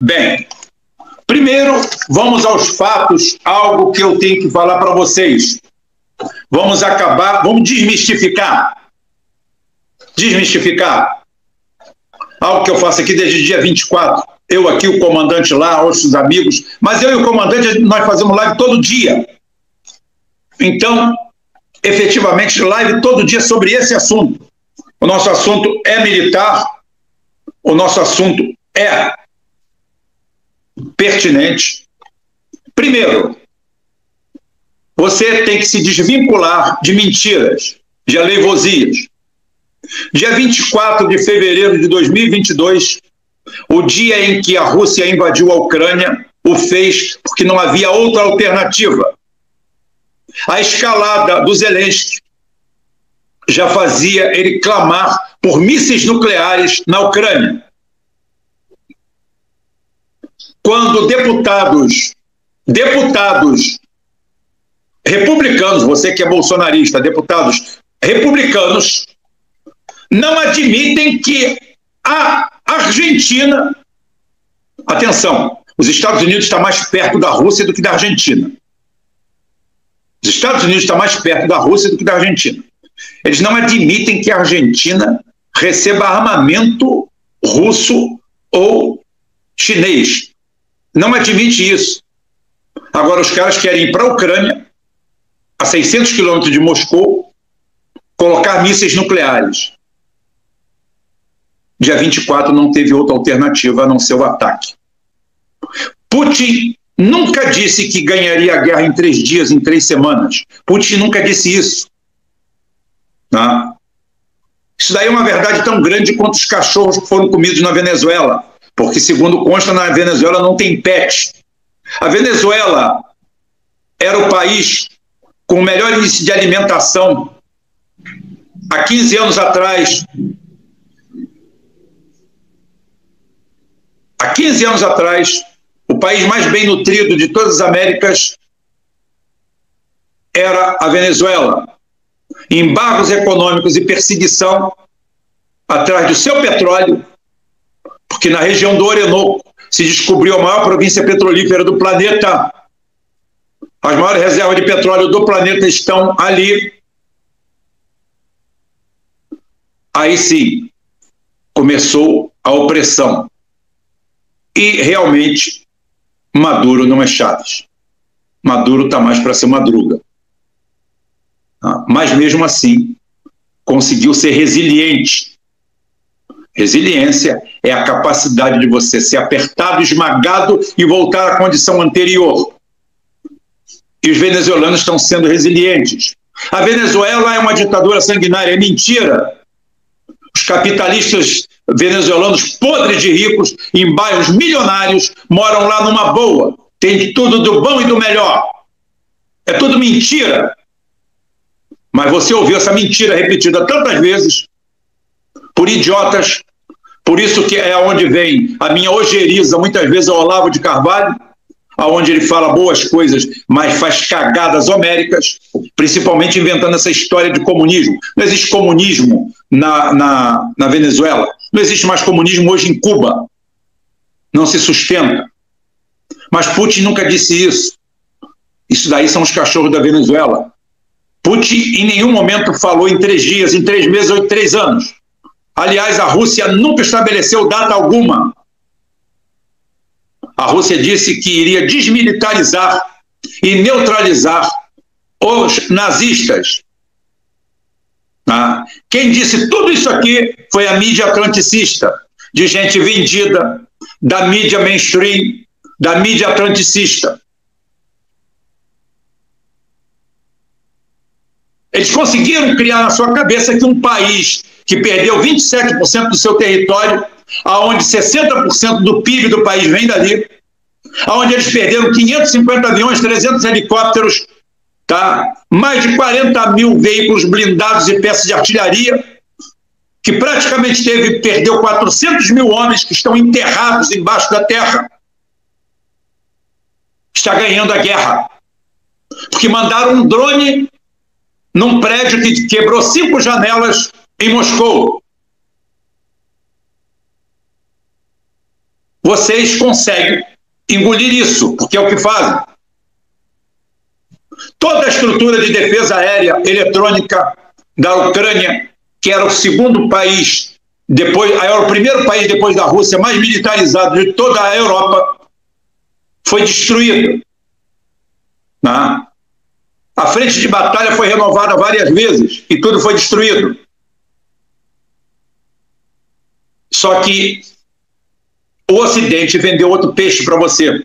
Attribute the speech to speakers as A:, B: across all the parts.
A: Bem, primeiro vamos aos fatos, algo que eu tenho que falar para vocês. Vamos desmistificar. Algo que eu faço aqui desde o dia 24. Eu aqui, o comandante lá, outros amigos, mas eu e o comandante, nós fazemos live todo dia. Então, efetivamente, live todo dia sobre esse assunto. O nosso assunto é militar, o nosso assunto é pertinente. Primeiro, você tem que se desvincular de mentiras, de aleivosias. Dia 24 de fevereiro de 2022, o dia em que a Rússia invadiu a Ucrânia, o fez porque não havia outra alternativa. A escalada do Zelensky já fazia ele clamar por mísseis nucleares na Ucrânia. Quando deputados republicanos, você que é bolsonarista, deputados republicanos, não admitem que a Argentina... Atenção, os Estados Unidos estão mais perto da Rússia do que da Argentina. Os Estados Unidos estão mais perto da Rússia do que da Argentina. Eles não admitem que a Argentina receba armamento russo ou chinês. Não admite isso. Agora os caras querem ir para a Ucrânia, a 600 quilômetros de Moscou, colocar mísseis nucleares. Dia 24 não teve outra alternativa a não ser o ataque. Putin nunca disse que ganharia a guerra em 3 dias, em 3 semanas. Putin nunca disse isso. Tá? Isso daí é uma verdade tão grande quanto os cachorros que foram comidos na Venezuela, porque, segundo consta, na Venezuela não tem pet. A Venezuela era o país com o melhor índice de alimentação. Há 15 anos atrás, o país mais bem nutrido de todas as Américas era a Venezuela. Embargos econômicos e perseguição atrás do seu petróleo, porque na região do Orinoco se descobriu a maior província petrolífera do planeta. As maiores reservas de petróleo do planeta estão ali. Aí sim, começou a opressão. E realmente, Maduro não é Chaves. Maduro está mais para ser Madruga. Mas mesmo assim, conseguiu ser resiliente. Resiliência é a capacidade de você ser apertado, esmagado e voltar à condição anterior. E os venezuelanos estão sendo resilientes. A Venezuela é uma ditadura sanguinária, é mentira. Os capitalistas venezuelanos podres de ricos, em bairros milionários, moram lá numa boa. Tem tudo do bom e do melhor. É tudo mentira. Mas você ouviu essa mentira repetida tantas vezes por idiotas. Por isso que é onde vem a minha ojeriza, muitas vezes, ao Olavo de Carvalho, aonde ele fala boas coisas, mas faz cagadas homéricas, principalmente inventando essa história de comunismo. Não existe comunismo na Venezuela. Não existe mais comunismo hoje em Cuba. Não se sustenta. Mas Putin nunca disse isso. Isso daí são os cachorros da Venezuela. Putin em nenhum momento falou em 3 dias, em 3 meses ou em 3 anos. Aliás, a Rússia nunca estabeleceu data alguma. A Rússia disse que iria desmilitarizar e neutralizar os nazistas. Quem disse tudo isso aqui foi a mídia atlanticista, de gente vendida, da mídia mainstream, da mídia atlanticista. Eles conseguiram criar na sua cabeça que um país que perdeu 27% do seu território, aonde 60% do PIB do país vem dali, aonde eles perderam 550 aviões, 300 helicópteros, mais de 40 mil veículos blindados e peças de artilharia, que praticamente perdeu 400 mil homens que estão enterrados embaixo da terra, está ganhando a guerra. Porque mandaram um drone num prédio que quebrou 5 janelas em Moscou. vocês conseguem engolir isso, porque é o que fazem. Toda a estrutura de defesa aérea eletrônica da Ucrânia, que era o segundo país, era o primeiro país depois da Rússia mais militarizado de toda a Europa, foi destruída. A frente de batalha foi renovada várias vezes e tudo foi destruído. Só que o Ocidente vendeu outro peixe para você.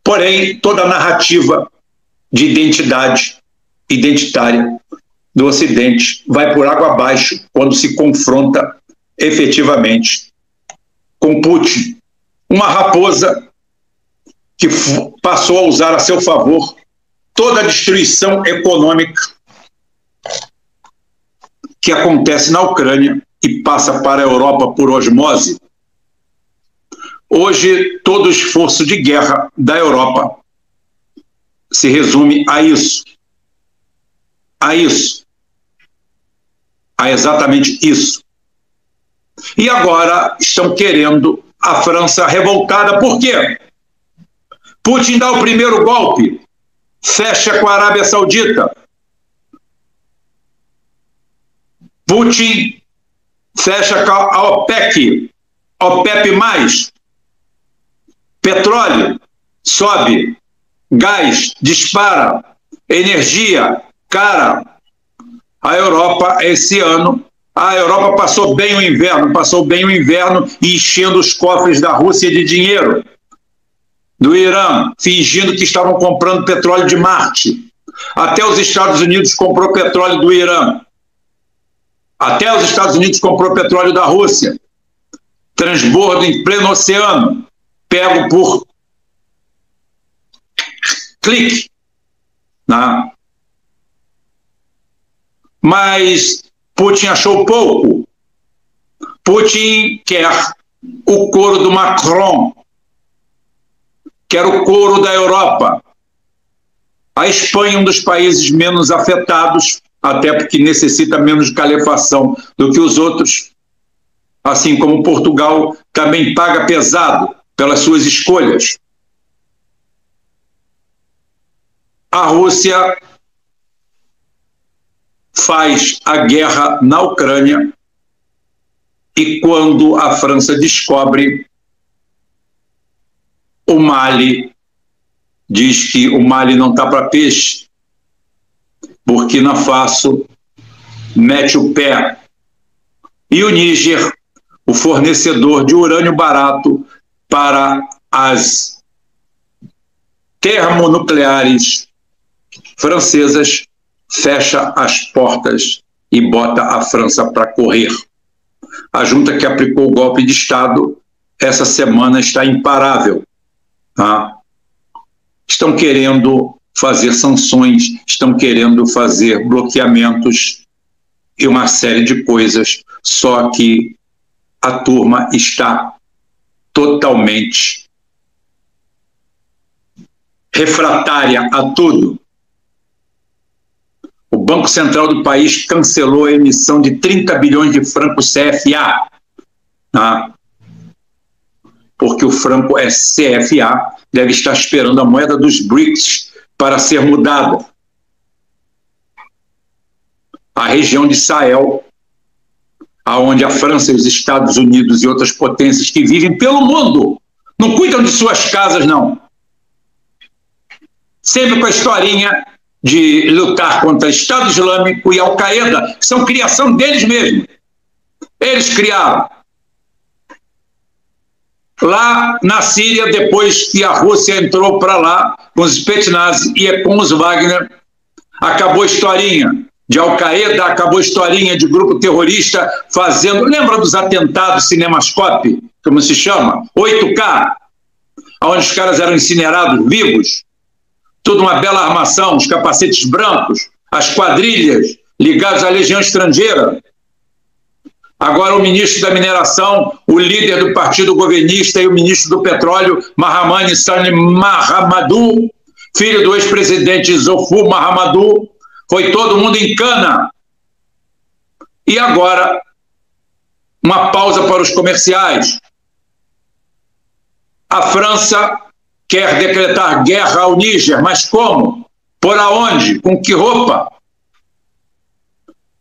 A: Porém, toda a narrativa de identitária do Ocidente vai por água abaixo quando se confronta efetivamente com Putin, uma raposa que passou a usar a seu favor toda a destruição econômica que acontece na Ucrânia e passa para a Europa por osmose. Hoje, todo o esforço de guerra da Europa se resume a isso. A exatamente isso. E agora estão querendo a França revoltada. Por quê? Putin dá o primeiro golpe, fecha com a Arábia Saudita. Putin fecha com a OPEC, OPEP+, petróleo sobe, gás dispara, energia cara. A Europa, esse ano, a Europa passou bem o inverno e enchendo os cofres da Rússia de dinheiro, do Irã, fingindo que estavam comprando petróleo de Marte. Até os Estados Unidos comprou petróleo do Irã. Até os Estados Unidos comprou petróleo da Rússia. Transbordo em pleno oceano, pego por clique. Mas Putin achou pouco. Putin quer o couro do Macron, quer o couro da Europa. A Espanha é um dos países menos afetados, até porque necessita menos de calefação do que os outros, assim como Portugal também paga pesado pelas suas escolhas. A Rússia faz a guerra na Ucrânia e quando a França descobre, o Mali diz que o Mali não está para peixe. Burkina Faso mete o pé. E o Níger, o fornecedor de urânio barato para as termonucleares francesas, fecha as portas e bota a França para correr. A junta que aplicou o golpe de Estado essa semana está imparável. Estão querendo fazer sanções, estão querendo fazer bloqueamentos e uma série de coisas, só que a turma está totalmente refratária a tudo. O Banco Central do país cancelou a emissão de 30 bilhões de francos CFA, porque o franco CFA deve estar esperando a moeda dos BRICS para ser mudada. A região de Sahel, onde a França, os Estados Unidos e outras potências que vivem pelo mundo não cuidam de suas casas, não. Sempre com a historinha de lutar contra o Estado Islâmico e Al-Qaeda, que são criação deles mesmos. Eles criaram. Lá na Síria, depois que a Rússia entrou para lá, com os Spetsnaz e com os Wagner, acabou a historinha de Al-Qaeda, acabou a historinha de grupo terrorista fazendo... Lembra dos atentados Cinemascope, como se chama? 8K, onde os caras eram incinerados vivos? Tudo uma bela armação, os capacetes brancos, as quadrilhas ligadas à Legião Estrangeira. Agora o ministro da Mineração, o líder do partido governista e o ministro do Petróleo, Mahamane Sani Mahamadou, filho do ex-presidente Zofu Mahamadou, foi todo mundo em cana. E agora uma pausa para os comerciais. A França quer decretar guerra ao Níger, mas como? Por aonde? Com que roupa?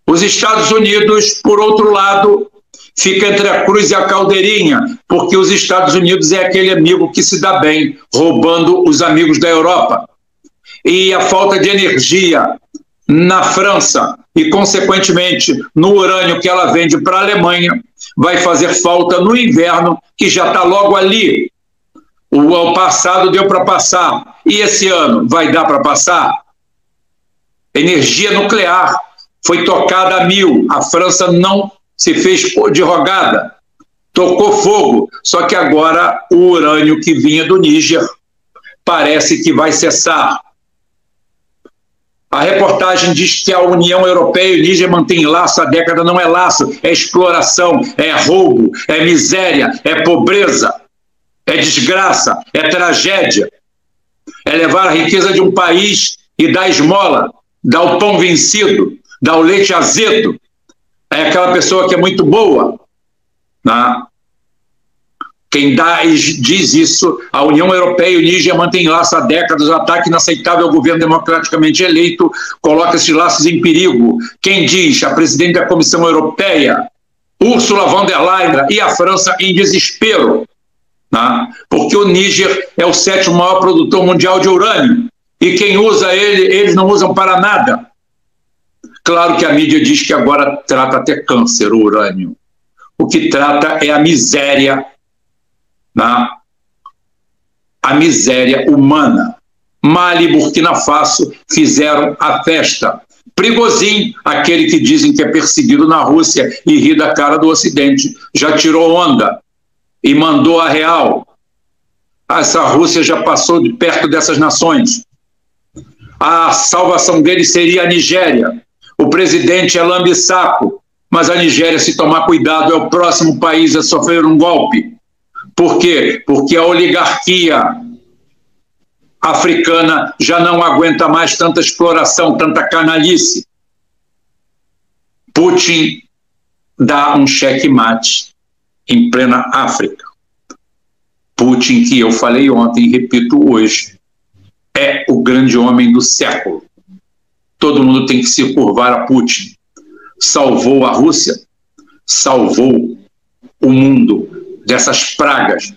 A: Os Estados Unidos, por outro lado, fica entre a cruz e a caldeirinha, porque os Estados Unidos é aquele amigo que se dá bem, roubando os amigos da Europa. E a falta de energia na França e, consequentemente, no urânio que ela vende para a Alemanha, vai fazer falta no inverno, que já está logo ali. O ano passado deu para passar. E esse ano vai dar para passar? Energia nuclear foi tocada a 1000. A França não se fez de rogada. Tocou fogo. Só que agora o urânio que vinha do Níger parece que vai cessar. A reportagem diz que a União Europeia e o Níger mantêm laço há década. Não é laço, é exploração, é roubo, é miséria, é pobreza, é desgraça, é tragédia. É levar a riqueza de um país e dar esmola, dar o pão vencido, dar o leite azedo. É aquela pessoa que é muito boa, né? Quem diz isso, a União Europeia e o Níger mantêm laço há décadas. O ataque inaceitável ao governo democraticamente eleito coloca esses laços em perigo. Quem diz? A presidente da Comissão Europeia, Ursula von der Leyen, e a França em desespero, né? Porque o Níger é o 7º maior produtor mundial de urânio. E quem usa ele, eles não usam para nada. Claro que a mídia diz que agora trata até câncer o urânio. O que trata é a miséria, a miséria humana. Mali e Burkina Faso fizeram a festa. Prigozhin, aquele que dizem que é perseguido na Rússia e ri da cara do Ocidente, já tirou onda e mandou a real. Essa Rússia já passou de perto dessas nações. A salvação dele seria a Nigéria. O presidente é lambe-saco, mas a Nigéria, se tomar cuidado, é o próximo país a sofrer um golpe. Por quê? Porque a oligarquia africana já não aguenta mais tanta exploração, tanta canalice. Putin dá um checkmate em plena África. Putin, que eu falei ontem e repito hoje, é o grande homem do século. Todo mundo tem que se curvar a Putin. Salvou a Rússia, salvou o mundo dessas pragas,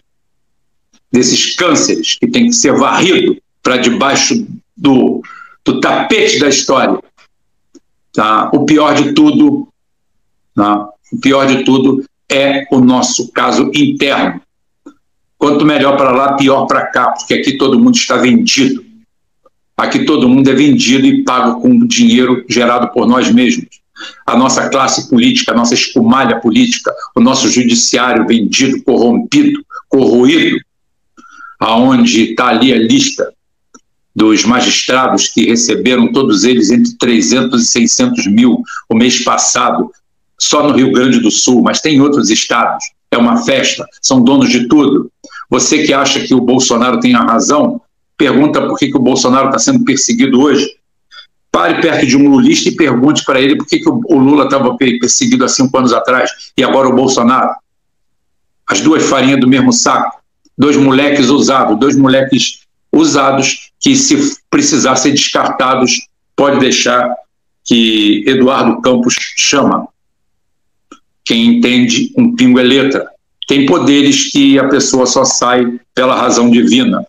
A: desses cânceres que tem que ser varrido para debaixo do tapete da história. Tá? O pior de tudo, tá? O pior de tudo é o nosso caso interno. Quanto melhor para lá, pior para cá, porque aqui todo mundo está vendido. Aqui todo mundo é vendido e pago com dinheiro gerado por nós mesmos. A nossa classe política, a nossa escumalha política, o nosso judiciário vendido, corrompido, corroído, aonde está ali a lista dos magistrados que receberam, todos eles, entre 300 e 600 mil o mês passado, só no Rio Grande do Sul, mas tem outros estados. É uma festa, são donos de tudo. Você que acha que o Bolsonaro tem a razão, pergunta por que o Bolsonaro está sendo perseguido hoje. Pare perto de um lulista e pergunte para ele por que o Lula estava perseguido há 5 anos atrás e agora o Bolsonaro. As duas farinhas do mesmo saco. Dois moleques usados que, se precisar ser descartados, pode deixar que Eduardo Campos chama. Quem entende, um pingo é letra. Tem poderes que a pessoa só sai pela razão divina.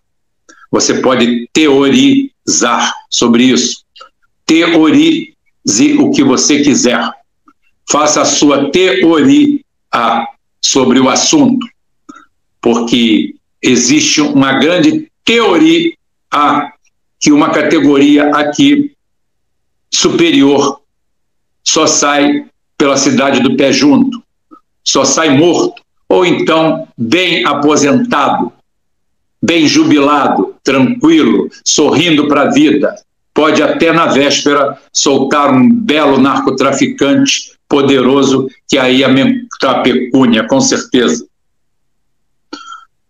A: Você pode teorizar sobre isso. Teorize o que você quiser. Faça a sua teoria sobre o assunto, porque existe uma grande teoria que uma categoria aqui superior só sai pela cidade do pé junto, só sai morto, ou então bem aposentado, bem jubilado, tranquilo, sorrindo para a vida. Pode até na véspera soltar um belo narcotraficante poderoso que aí aumenta a pecúnia, com certeza.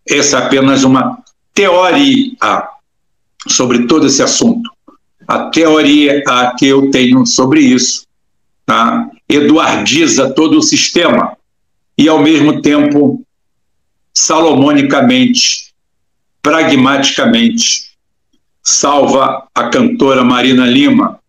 A: Essa é apenas uma teoria sobre todo esse assunto. A teoria que eu tenho sobre isso, tá? Eduardiza todo o sistema. e, ao mesmo tempo, salomonicamente, pragmaticamente, salva a cantora Marina Lima,